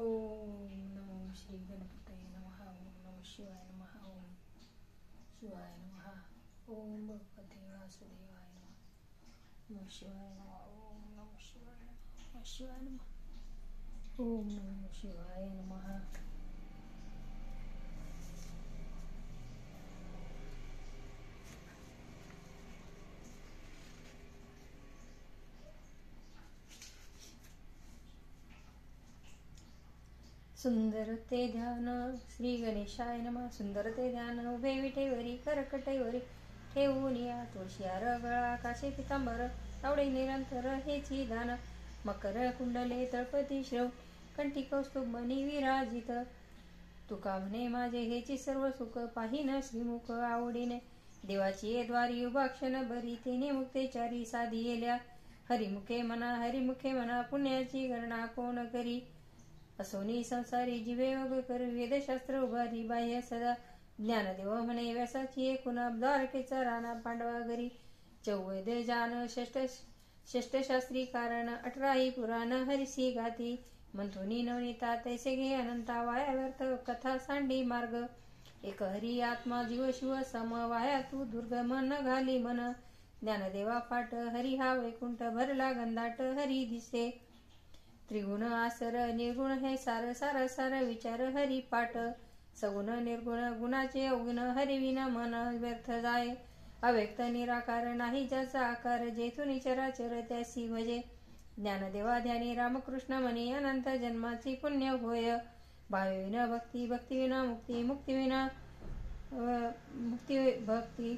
ओम नमो श्री गणपतये नमः. ओम नमः शिवाय नमः. ओम शिवाय नमः. ओम भगवते वासुदेवाय नमः. नमः शिवाय नमः. ओम नमः शिवाय नमः. नमः शिवाय नमः. ओम नमः शिवाय नमः. सुंदर ते ध्यान श्री गणेशाय नमः. सुंदर ते ध्यान उभे विटेवरी करकटेवरी ठेवून या तुळशी गळा काशे पितांबर आवडे निरंतर हेची दान मकर कुंडले तळपती श्रव कंठी कौस्तुभ मणी विराजित तुका म्हणे माझे हेची सर्व सुख पाहिन श्रीमुख आवडीने देवाची द्वारी उभा क्षण बरी तेने मुक्तेचारी साधी येल्या हरिमुखे म्हणा पुण्याची गणना कोण करी असोनी संसारी जीवे योग कर वेदशास्त्र उभारी बाह्य सदा ज्ञानदेव म्हणे व्यासाची एकूण द्वारकेचा राणा पांडवा घरी चौवेद जान षष्ट शास्त्री कारण 18 पुराण हरिसी गाती मंथुनी नवनीता तैसे घे अनंता वाया व्यर्थ कथा सांडी मार्ग एक हरी आत्मा जीव शिव सम वाया तू दुर्गम न घाली मन ज्ञानदेवा पाठ हरी हा वैकुंठ भरला गंधाट हरी दिसे त्रिगुण आसर निर्गुण हे सार सार सार विचार हरी पाठ सगुण निर्गुण गुणाचे अवगुण हरिविना मन व्यर्थ जाय अव्यक्त निराकार नाही ज्याचा आकार जेथून चराचर त्यासी भजे ज्ञानदेवा ध्यानी रामकृष्ण म्हणे अनंत जन्माची पुण्य होय भाविविना भक्ती भक्तिविना मुक्ती मुक्तिविना मुक्ती भक्ती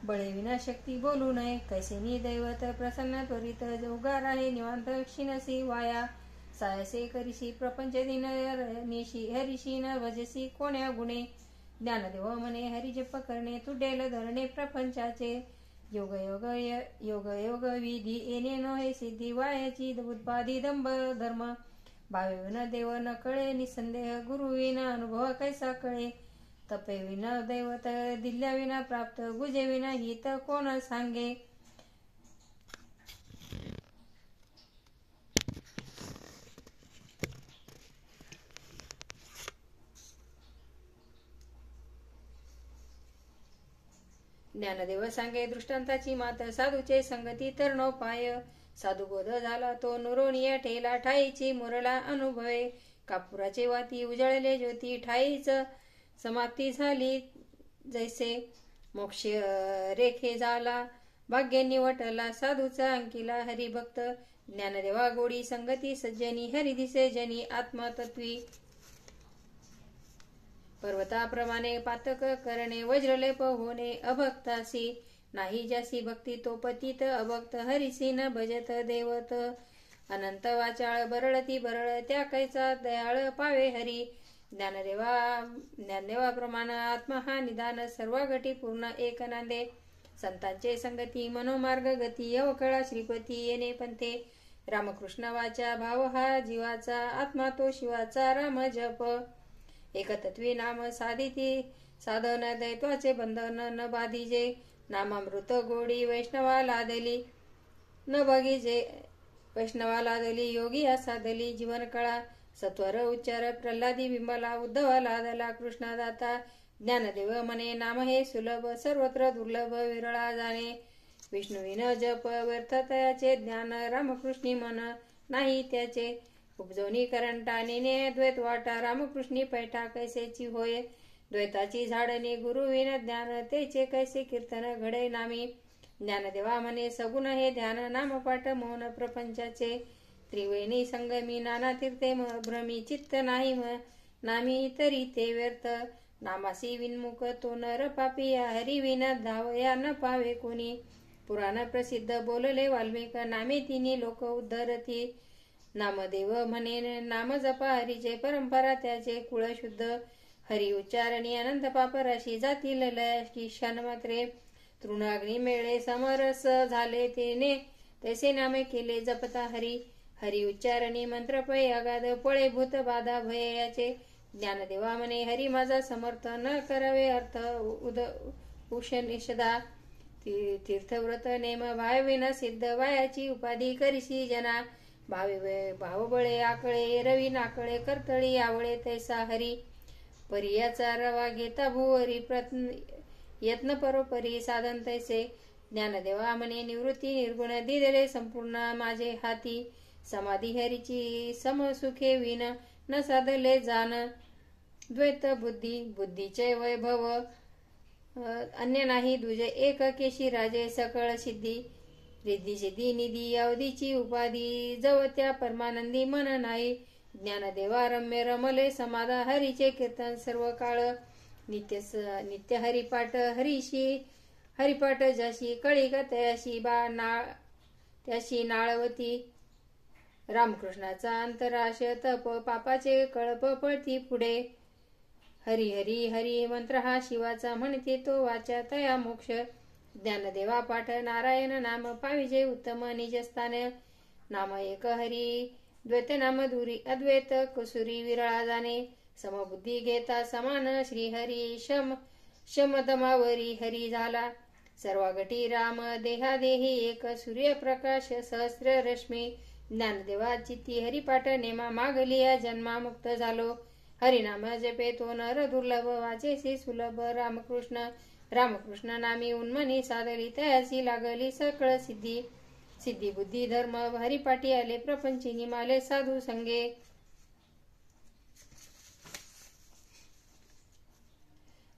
बळेविना शक्ती बोलू नये कैसेनी दैवत प्रसन्न त्वरित उगार आहे निवांत क्षीणसी वाया सायसे करिसी प्रपंच दिन निशी हरिशी न भजसी कोण्या गुणे ज्ञानदेव म्हणे हरिजप करणे तुडेल धरणे प्रपंचाचे योग योग योग योग विधी येणे न हे सिद्धी वायाची उत्पादी दंभ धर्म भाविविना देव न कळे निसंदेह गुरुविना अनुभव कैसा कळे तपेविना दैवत दिल्याविना प्राप्त गुजेविना हित कोण सांगे ज्ञानदेव सांगे दृष्टांताची मात साधूचे संगती तर नो पाय साधू बोध झाला तो नुरोनिया ठेला ठाईची मुरला अनुभवे कापुराचे वाती उजळले ज्योती ठाईच समाप्ती झाली जैसे मोक्ष रेखे झाला भाग्य निवटला साधूचा अंकिला हरिभक्त ज्ञानदेवा गोडी संगती सज्जनी हरिदिसे जनी आत्मतत्वी पर्वताप्रमाणे पातक करणे वज्रलेप होणे अभक्तासी नाही ज्यासी भक्ती तो पतित अभक्त हरिसी न भजत देवत अनंत वाचाळ बरळती बरळ त्या कैचा दयाळ पावे हरी ज्ञानदेवाप्रमाण आत्मा हा निदान सर्व गटी पूर्ण एक नांदे संतांचे संगती मनोमार्ग गती अवकळा श्रीपती येणे पंथे रामकृष्ण वाचा भाव हा जीवाचा आत्मा तो शिवाचा राम जप एकतत्वी नाम साधिती साधन दैत्वाचे बंधन न बाधिजे नामामृत गोडी वैष्णवा लादली न बघिजे वैष्णवा लादली योगी साधली जीवन कळा सत्वर उच्चार प्रल्हादी बिंबला उद्धवा लादला कृष्णदाता ज्ञानदेव म्हणे नाम हे सुलभ सर्वत्र दुर्लभ विरळा जाणे विष्णुविन जप व्यर्थतयाचे ज्ञान रामकृष्णी मन नाही त्याचे उपजोनी करंटा नेने द्वैत वाटा रामकृष्णी पैठा कैसेची होय द्वैताची झाडणी गुरुविन ज्ञान तेचे कैसे कीर्तन घडे नामी ज्ञानदेवा म्हणे सगुण हे ध्यान नामपाठ मौन प्रपंचाचे त्रिवेणी संगमी नाना तीर्थे भ्रमी चित्त नाही नामी तरी ते व्यर्थ नामासी विन्मुख तो नर पापिया हरिविना धावया न पावे कोणी पुराण प्रसिद्ध बोलले वाल्मिक नामे तिनी लोक उद्धरती नामदेव म्हणे नाम जपा हरीचे परंपरा त्याचे कुळ शुद्ध हरी उच्चारणी अनंत पापराशी जातील लयाशी क्षण मात्रे तृणाग्नी मेळे समरस झाले तेने तैसे नामे केले जपता हरी हरी उच्चारणी मंत्र पै अगाध पळे भूत बाधा भय याचे ज्ञानदेवा म्हणे हरी माझा समर्थ न करावे अर्थ उषनिषदा तीर्थव्रत नेम भाविना सिद्ध वायाची उपाधी करिसी जना भावबळे आकळे रवी नाकळे करतळी आवळे तैसा हरी परियाचा रवा घेता भुवरी यत्न परोपरी साधन तैसे ज्ञानदेवा म्हणे निवृत्ती निर्गुण दिलेले संपूर्ण माझे हाती समाधी हरीची समसुखे विन न साधले जाण द्वैत बुद्धीचे वैभव अन्य नाही दुजे एक केशी राजे सकळ सिद्धी रिद्धी सिद्धी निधी अवधीची उपाधी जव त्या परमानंदी मन नाही ज्ञानदेवा रम्य रमले समाधा हरीचे कीर्तन सर्व काळ नित्य हरिपाठ हरिपाठ जशी कळी तयाशी त्याशी नाळवती रामकृष्णाचा अंतराश तप पापाचे कळप पळती पुढे हरी हरी हरी मंत्र हा शिवाचा म्हणते तो वाचा तया मोक्ष ज्ञानदेवा पाठ नारायण नाम पाविजे उत्तम निजस्थान नाम एक हरी द्वैत नाम दुरी अद्वैत कुसुरी विरळा जाणे समबुद्धी घेता समान श्रीहरी शमदमावरी हरी झाला सर्वागटी राम देहादेही एक सूर्यप्रकाश सहस्र रश्मी ज्ञानदेवा चित्ती हरिपाठ नेमा मागलिया जन्मा मुक्त झालो हरिनाम जपे तो नर दुर्लभ वाचेसी सुलभ रामकृष्ण नामी उन्मनी साधली तयासी लागली सकळ सिद्धी बुद्धी धर्म हरिपाठी आले प्रपंची निमाले साधू संगे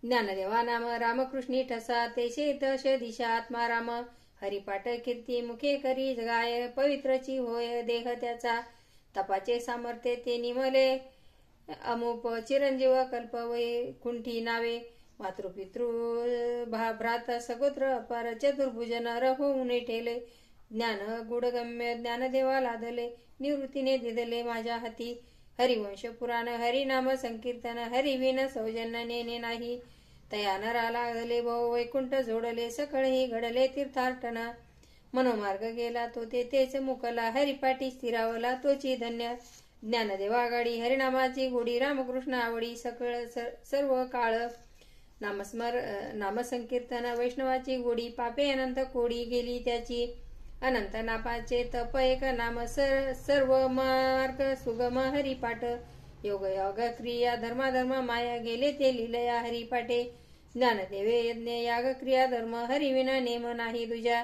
ज्ञानदेवा नाम रामकृष्णी ठसा तेशे दश दिशा आत्मा राम हरिपाठ कीर्ती मुखे करी गाय पवित्रची होय देह त्याचा तपाचे सामर्थ्य ते निमले अमुप चिरंजीव कल्प वैकुंठी नावे मातृपितृ भ्रात सगोत्र अपार चतुर्भुज नर होऊन ठेले ज्ञान गुडगम्य ज्ञानदेवा लादले निवृत्तीने दिदले माझ्या हाती हरिवंश पुराण हरिनाम संकीर्तन हरिविन सौजन्य नेने नाही तया नरा लागले भाऊ वैकुंठ जोडले सकळही घडले तीर्थाटन मनोमार्ग गेला तो तेच मुकला हरिपाठी स्थिरावला तोची धन्य ज्ञानदेवा गाडी हरिनामाची गोडी रामकृष्ण आवडी सकळ सर्व काळ नामसंकीर्तन वैष्णवाची गोडी पापे अनंत कोडी गेली त्याची अनंत नापाचे तप एक नाम सर्व मार्ग सुगम हरिपाठ योग योग क्रिया धर्माधर्म माया गेले ते लिलया हरिपाठे ज्ञानदेवे यज्ञ याग क्रिया धर्म हरिविना नेम नाही तुझ्या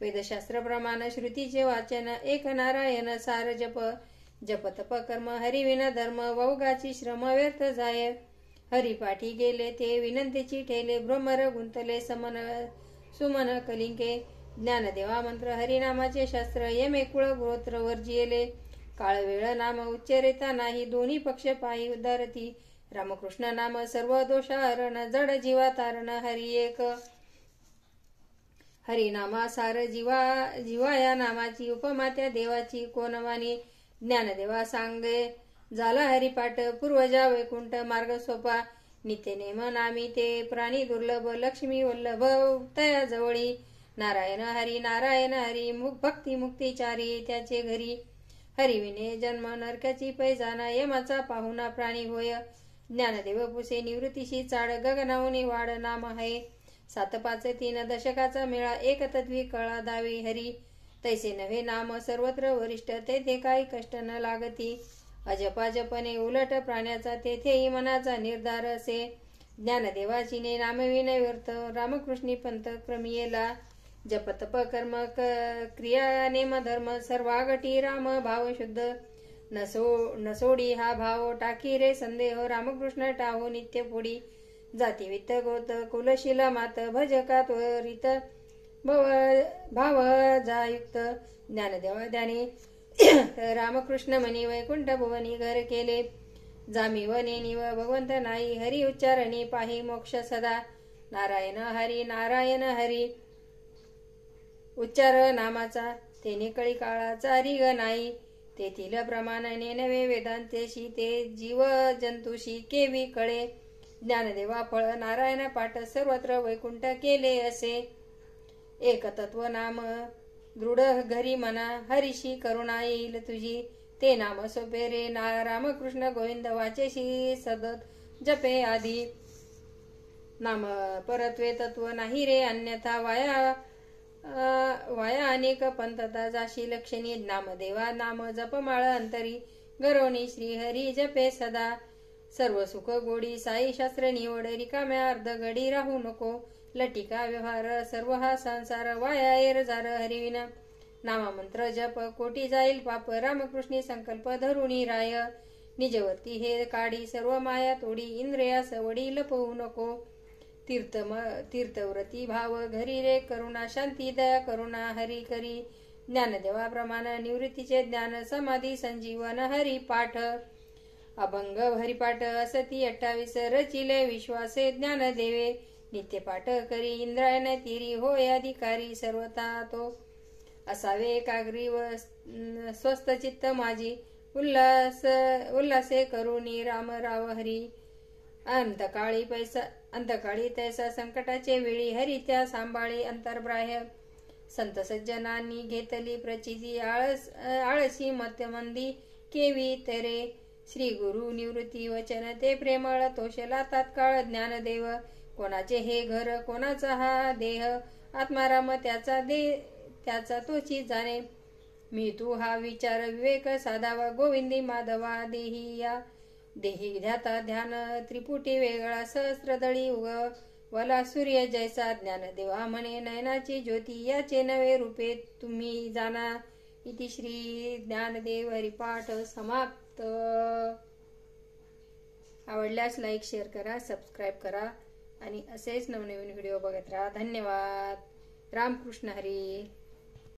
वेदशास्त्र प्रमाण श्रुतीचे वाचन एक नारायण सार जप तप कर्म हरिविना धर्म वौगाची श्रम व्यर्थ जाय हरिपाठी गेले ते विनंतीची ठेले भ्रमर गुंतले सुमन कलिंके ज्ञानदेवा मंत्र हरिनामाचे शास्त्र यमे कुळ गोत्र वर्जिले काळ वेळ नाम उच्चरिता नाही दोन्ही पक्ष पायी उदारती रामकृष्ण नाम सर्व दोषाहरण जड जीवा तारण हरि एक हरिनामा सार जीवा या नामाची उपमा त्या देवाची कोणवानी ज्ञानदेवा सांगे झाला हरिपाठ पूर्वजा वैकुंठ मार्ग सोपा नित्य नेम नामी ते प्राणी दुर्लभ लक्ष्मी वल्लभ तया जवळी नारायण हरी भक्ती मुक्तीचारी त्याचे घरी हरिविने जन्म नरकाची पैजाना यमाचा पाहुणा प्राणी होय ज्ञानदेव पुसे निवृत्तीशी चाड गगनावनी वाढ नाम आहे 7-5-3 दशकाचा मेळा एक तत्वी कळा दावी हरी तैसे नव्हे नाम सर्वत्र वरिष्ठ तेथे काही कष्ट न लागती अजपाजपणे उलट प्राण्याचा तेथेही मनाचा निर्धार असे ज्ञानदेवाची ने नामविनय व्यर्थ रामकृष्णी पंथ क्रमियेला जप तप कर्म क्रिया नेम धर्म सर्वागटी राम भाव शुद्ध नसोडी हा भाव टाकी रे संदेह रामकृष्ण टाहो नित्य पुढी जाती वित्त गोत कुलशिला मात भजका त्वरित भाव जायुक्त ज्ञानदेवा त्याने रामकृष्ण मनी वैकुंठ भुवनी घर केले जामी व नेनिव भगवंत नाही हरी उच्चारणी पाही मोक्ष सदा नारायण हरी उच्चार नामाचा तेने कळी काळाचा रिग नाही तेथील प्रमाणाने नवे वेदांतेशी ते जीव जंतुशी केवी कळे ज्ञानदेवा फळ नारायण पाठ सर्वत्र वैकुंठ केले असे एक तत्व नाम दृढ घरी मना हरीशी करुणा येईल तुझी ते नाम सोपे रे रामकृष्ण गोविंद वाचेशी सतत जपे आधी नाम परत्वे तत्व नाही रे अन्यथा वाया अनेक पंथता जाशी लक्षणी नामदेवा नाम जपमाळ अंतरी गरोनी श्रीहरी जपे सदा सर्व सुख गोडी साई शास्त्र निवड रिकाम्या अर्ध घडी राहू नको लटिका व्यवहार सर्व हा संसार वाया एरजार हरिविना नाममंत्र जप कोटी जाईल पाप रामकृष्णी संकल्प धरुणी राय निजवती हे काढी सर्व माया तोडी इंद्रिया सवडी लपवू नको तीर्थव्रती भाव घरी रे करुणा शांती दया करुणा हरी करी ज्ञानदेवा प्रमाण निवृत्तीचे ज्ञान समाधी संजीवन हरी पाठ अभंग हरिपाठ असती 28 रचिले विश्वासे ज्ञान देवे नित्य पाठ करी इंद्रायण तिरी होय अधिकारी सर्वता तो असावे एकाग्री व स्वस्थ चित्त माझी उल्लासे करुणी राम राव हरी अंतकाळी तैसा संकटाचे वेळी हरी त्या सांभाळी अंतर्बाह्य संत सज्जनांनी घेतली प्रचिती आळसी मत्यमंदी केवी तरे श्री गुरु निवृत्ती वचन ते प्रेमळ तोषला तात्काळ ज्ञानदेव कोणाचे हे घर कोणाचा हा देह आत्माराम त्याचा तोची जाणे मी तू हा विचार विवेक साधावा गोविंदी माधवा देही ध्याता ध्यान त्रिपुटी वेगळा सहस्त्रदळी उग वला सूर्य जैसा ज्ञानदेवा म्हणे नयनाची ज्योती याचे नवे रूपे तुम्ही जाणा इति श्री ज्ञानदेव हरिपाठ समाप्त। आवडल्यास लाईक शेअर करा सबस्क्राईब करा आणि असेच नवनवीन व्हिडिओ बघत राहा। धन्यवाद। रामकृष्ण हरी।